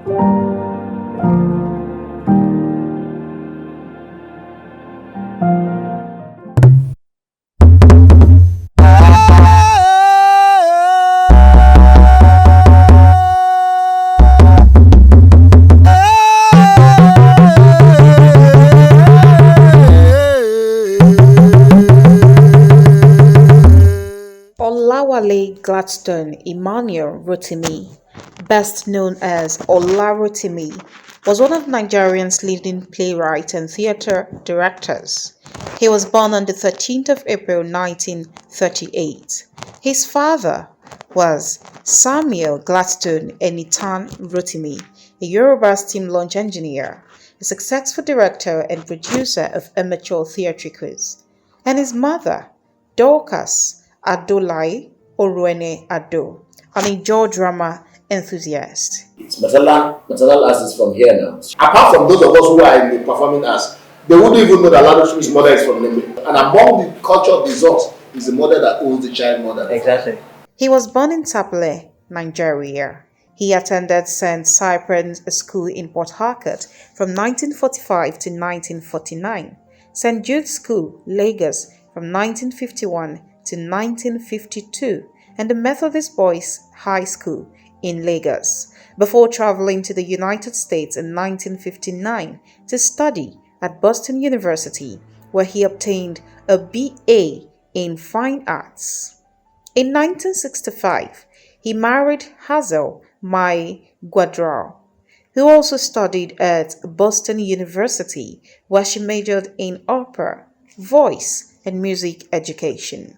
Olawale Gladstone Emmanuel Rotimi, best known as Ola Rotimi, was one of Nigeria's leading playwrights and theatre directors. He was born on the 13th of April 1938. His father was Samuel Gladstone Enitan Rotimi, a Yoruba steam launch engineer, a successful director and producer of amateur theatricals, and his mother, Dorcas Adolai Oruene Ado, an Ijaw drama enthusiast. It's maternal arts is from here now. Apart from those of us who are in the performing arts, they wouldn't even know that Ladoshimi's mother is from Lembe. And among the culture of the Zot is the mother that owns the child mother. Exactly. He was born in Sapele, Nigeria. He attended St. Cyprian's School in Port Harcourt from 1945 to 1949, St. Jude's School, Lagos from 1951 to 1952, and the Methodist Boys High School in Lagos, before traveling to the United States in 1959 to study at Boston University, where he obtained a BA in Fine Arts. In 1965, he married Hazel Mai Guadral, who also studied at Boston University, where she majored in opera, voice, and music education.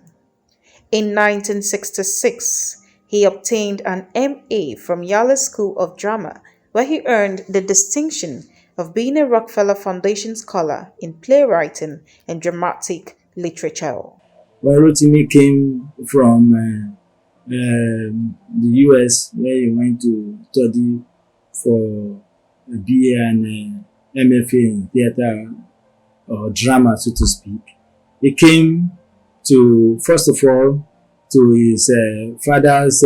In 1966, he obtained an MA from Yale School of Drama, where he earned the distinction of being a Rockefeller Foundation Scholar in playwriting and dramatic literature. When Rotimi came from the US, where he went to study for a BA and MFA in theater or drama, so to speak, he came to, first of all, to his father's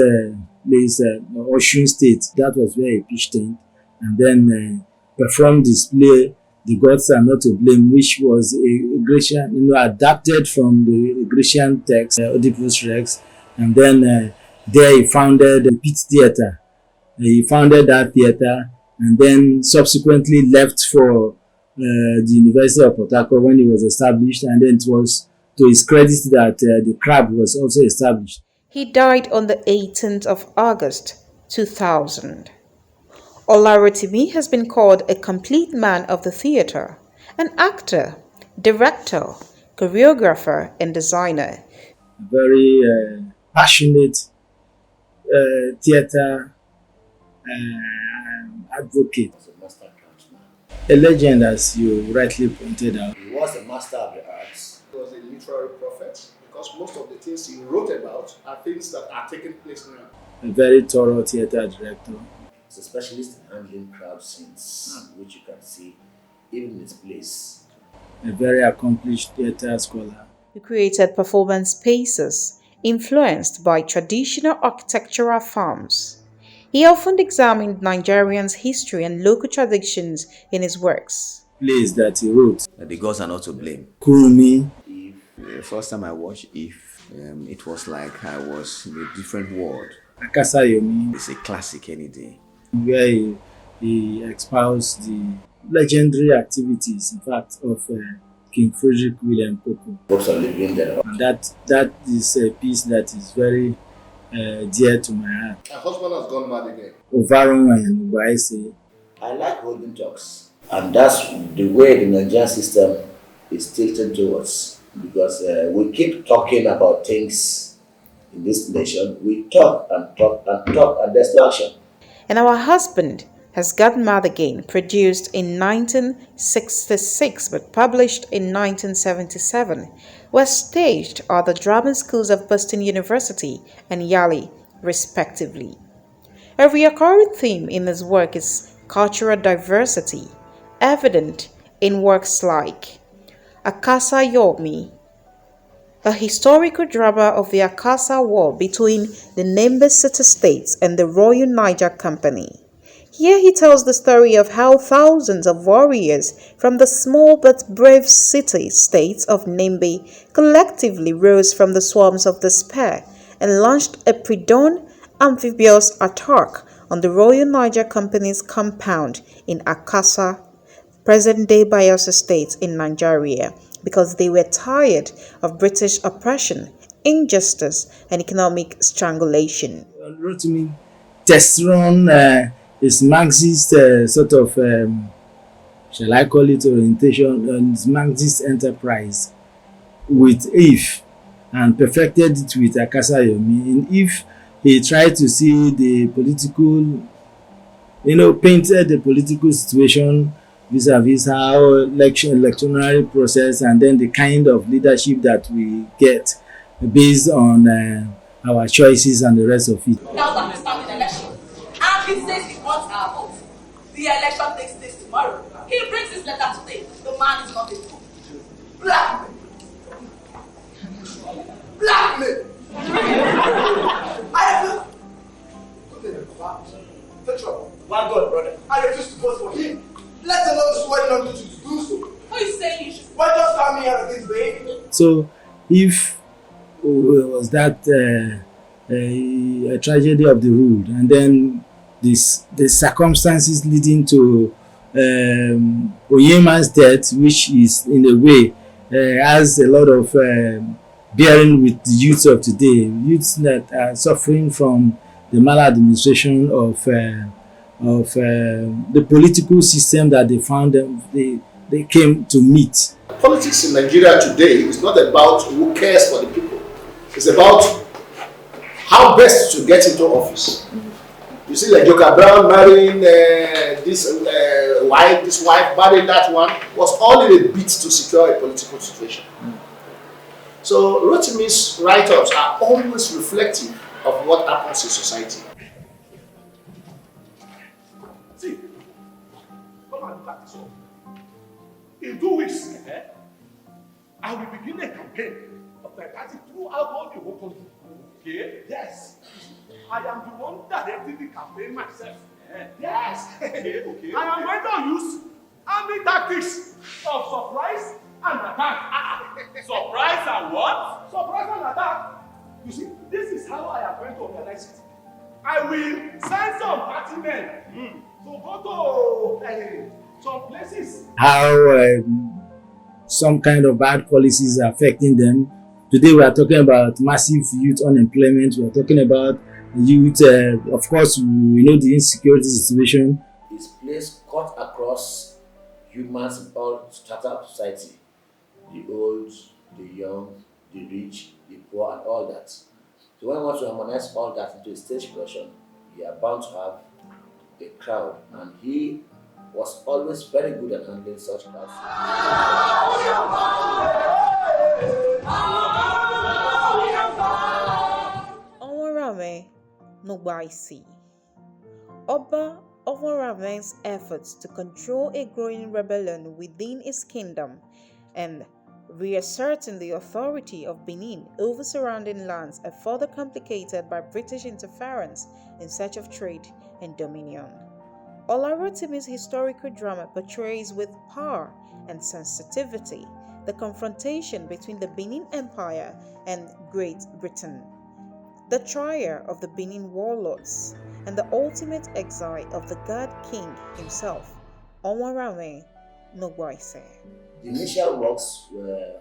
place, Osun State. That was where he pitched in, and then performed this play, The Gods Are Not to Blame, which was a Grecian, adapted from the Grecian text, Oedipus Rex, and then there he founded the Pitt Theatre. He founded that theatre, and then subsequently left for the University of Port Harcourt when it was established, and then it was to his credit that the Crab was also established. He died on the 18th of August 2000. Ola Rotimi has been called a complete man of the theatre, an actor, director, choreographer, and designer. Very passionate theatre advocate. A legend, as you rightly pointed out. He was a master of the arts. He was a literary prophet because most of the things he wrote about are things that are taking place now. A very thorough theatre director. He's a specialist in handling crowd scenes, which you can see even in his plays. A very accomplished theatre scholar. He created performance spaces influenced by traditional architectural forms. He often examined Nigerians' history and local traditions in his works. Plays that he wrote. The Gods Are Not to Blame. Kurumi. The first time I watched it was like I was in a different world. Akasayomi. It's a classic any day. Where he espoused the legendary activities, in fact, of King Frederick William Popo. And that is a piece that is very dear to my heart. My husband has gone mad again. Ovarun and Ubaise. I like holding talks, and that's the way the Nigerian system is tilted towards, because we keep talking about things in this nation. We talk and talk and talk, and there's no action. And Our Husband Has Gotten Mad Again, produced in 1966 but published in 1977, was staged at the drama schools of Boston University and Yale, respectively. A recurring theme in this work is cultural diversity, evident in works like Akasa Yomi, a historical drama of the Akasa War between the Nembe city-states and the Royal Niger Company, Here he tells the story of how thousands of warriors from the small but brave city-states of Nimbi collectively rose from the swarms of despair and launched a pre-dawn amphibious attack on the Royal Niger Company's compound in Akassa, present-day Bayelsa State in Nigeria, because they were tired of British oppression, injustice, and economic strangulation. Rotimi testosterone is Marxist sort of, shall I call it, orientation, and Marxist enterprise with If and perfected it with Akasa Yomi. In If, he tried to see the political, painted the political situation vis-a-vis how electoral process and then the kind of leadership that we get based on our choices and the rest of it. Now that we stand in election, and he says he wants our vote. The election takes place tomorrow. He brings his letter today. The man is not a fool. Blackmail! Blackmail! I refuse. Why God, brother? I refuse to vote for him. Let alone swearing on you to do so. Who is saying you should? Why just tell me out of this, baby? So, if was that a tragedy of the road, and then the circumstances leading to Onyema's death, which is in a way has a lot of bearing with the youths of today, youths that are suffering from the maladministration of the political system that they found they came to meet. Politics in Nigeria today is not about who cares for the people. It's about how best to get into office. You see, like Joka Brown marrying this wife, marrying that one, was all in a bid to secure a political situation. So Rotimi's write-ups are always reflective of what happens in society. See, come and look at this one. In 2 weeks, I will begin a campaign of my party throughout all the whole country. Okay? Yes. I am the one directing the campaign myself. Yes. Okay. I am going to use army tactics of surprise and attack. Surprise and what? Surprise and attack. You see, this is how I am going to organize it. I will send some party men to go to some places. How some kind of bad policies are affecting them. Today we are talking about massive youth unemployment. We are talking about youth, of course, we know the insecurity situation. His place cut across humans in all strata of society. The old, the young, the rich, the poor, and all that. So when we want to harmonize all that into a stage production, you are bound to have a crowd, and he was always very good at handling such crowds. Owarame Nugbaisi. Oba Owaramen's efforts to control a growing rebellion within his kingdom and reasserting the authority of Benin over surrounding lands are further complicated by British interference in search of trade and dominion. Ola Rotimi's historical drama portrays with power and sensitivity the confrontation between the Benin Empire and Great Britain, the trial of the Benin warlords, and the ultimate exile of the God King himself, Owarame Nugbaisi. The initial works were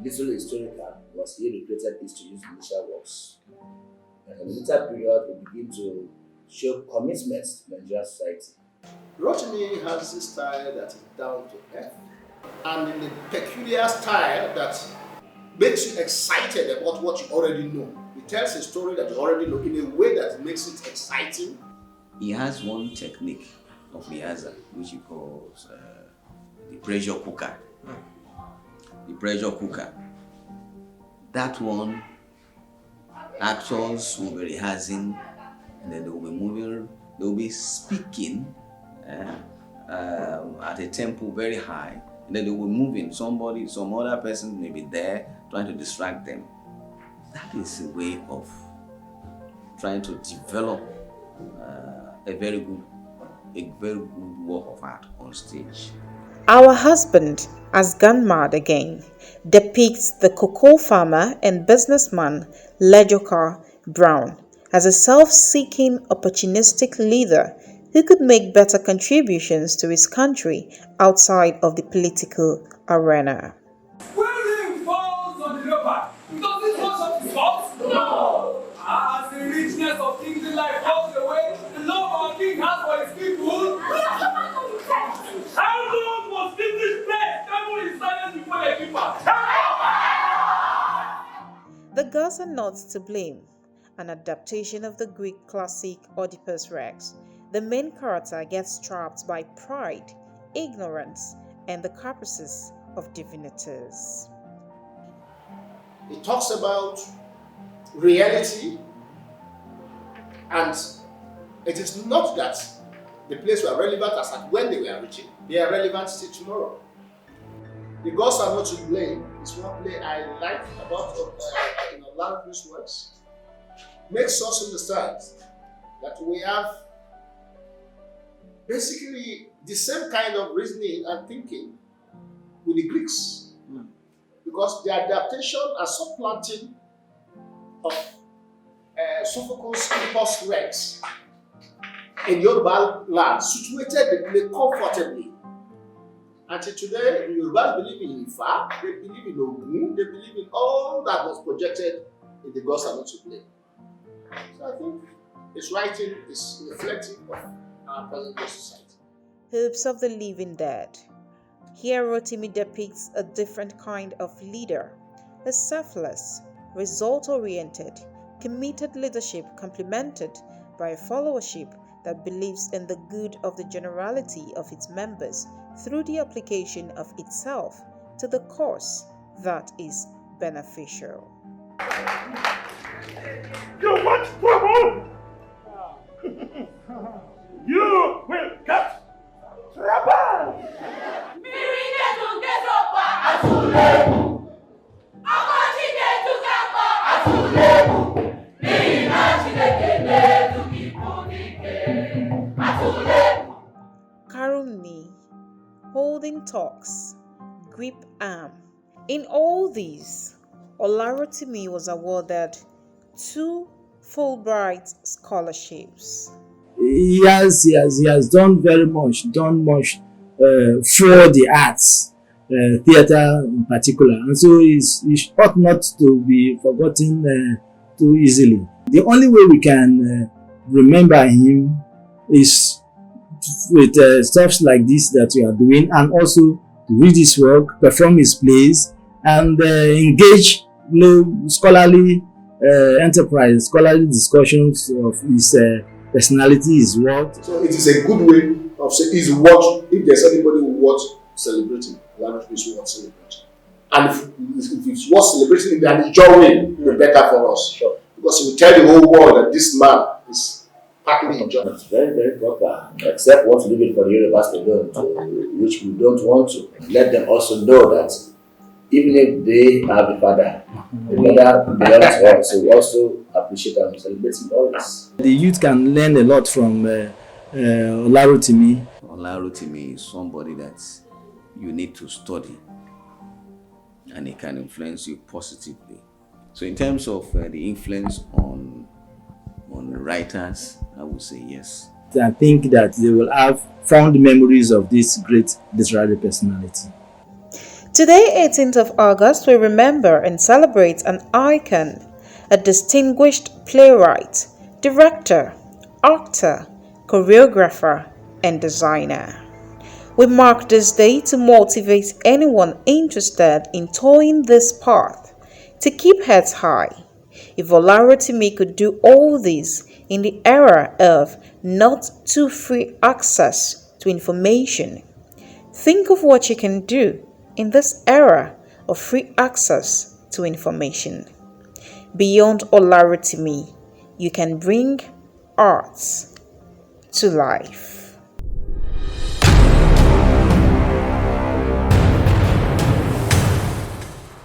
literally historical because he recreated is to use initial works. And in the later period, we begin to show commitments to Nigerian society. Rotimi has this style that is down to earth, and in a peculiar style that makes you excited about what you already know. He tells a story that you already know in a way that makes it exciting. He has one technique of Bayelsa which he calls the pressure cooker. The pressure cooker. That one, actors will be rehearsing, and then they will be moving, they will be speaking at a tempo very high, and then they will be moving. Some other person may be there trying to distract them. That is a way of trying to develop a very good a very good work of art on stage. Our Husband Has Gone Mad Again depicts the cocoa farmer and businessman Lejoka Brown as a self-seeking, opportunistic leader who could make better contributions to his country outside of the political arena. When rain falls on the leopard, does it wash off his faults? No! As the richness of kingly life falls away, the love our king has for his people. How long must this place tremble in silence before the keeper? The Gods Are Not to Blame, an adaptation of the Greek classic Oedipus Rex. The main character gets trapped by pride, ignorance, and the caprices of divinities. It talks about reality, and it is not that the place were relevant as at when they were reaching. They are relevant still tomorrow. The Gods Are Not to Blame is one play I like about Ola Rotimi's works. Makes us understand that we have basically the same kind of reasoning and thinking with the Greeks. Because the adaptation and supplanting of Sophocles' Oedipus Rex in Yoruba land situated the play comfortably. Until today, the Yorubas believe in Ifa, they believe in Ogun, they believe in all that was projected in the Gods Are Not to Blame. So I think his writing is reflective of our present day society. Hopes of the Living Dead. Here Rotimi depicts a different kind of leader, a selfless, result-oriented, committed leadership complemented by a followership that believes in the good of the generality of its members through the application of itself to the cause that is beneficial. You want trouble? You will get trouble. Karumni, holding talks, grip arm. In all these, Ola Rotimi was awarded 2 Fulbright scholarships. He has done much for the arts, theater in particular, and so he ought not to be forgotten too easily. The only way we can remember him is with stuff like this that we are doing, and also to read his work, perform his plays, and engage scholarly enterprise, scholarly discussions of his personality, his work. So it is a good way of saying he's worth, if there's anybody who worth celebrating, Ola is worth celebrating. And if it's worth celebrating in an enjoying, the better for us. Sure. Because it will tell the whole world that this man is partly enjoying. It's very, very proper. Except want to leave it for the university alone, which we don't want to. Let them also know that even if they have a father, the mother belongs to us. So we also appreciate and celebrate him always. The youth can learn a lot from Ola Rotimi. Ola Rotimi is somebody that you need to study, and it can influence you positively. So in terms of the influence on writers, I would say yes. I think that they will have fond memories of this great literary personality. Today, 18th of August, we remember and celebrate an icon, a distinguished playwright, director, actor, choreographer, and designer. We mark this day to motivate anyone interested in toeing this path to keep heads high. If Ola Rotimi could do all this in the era of not too free access to information, think of what you can do in this era of free access to information. Beyond Ola Rotimi, you can bring arts to life.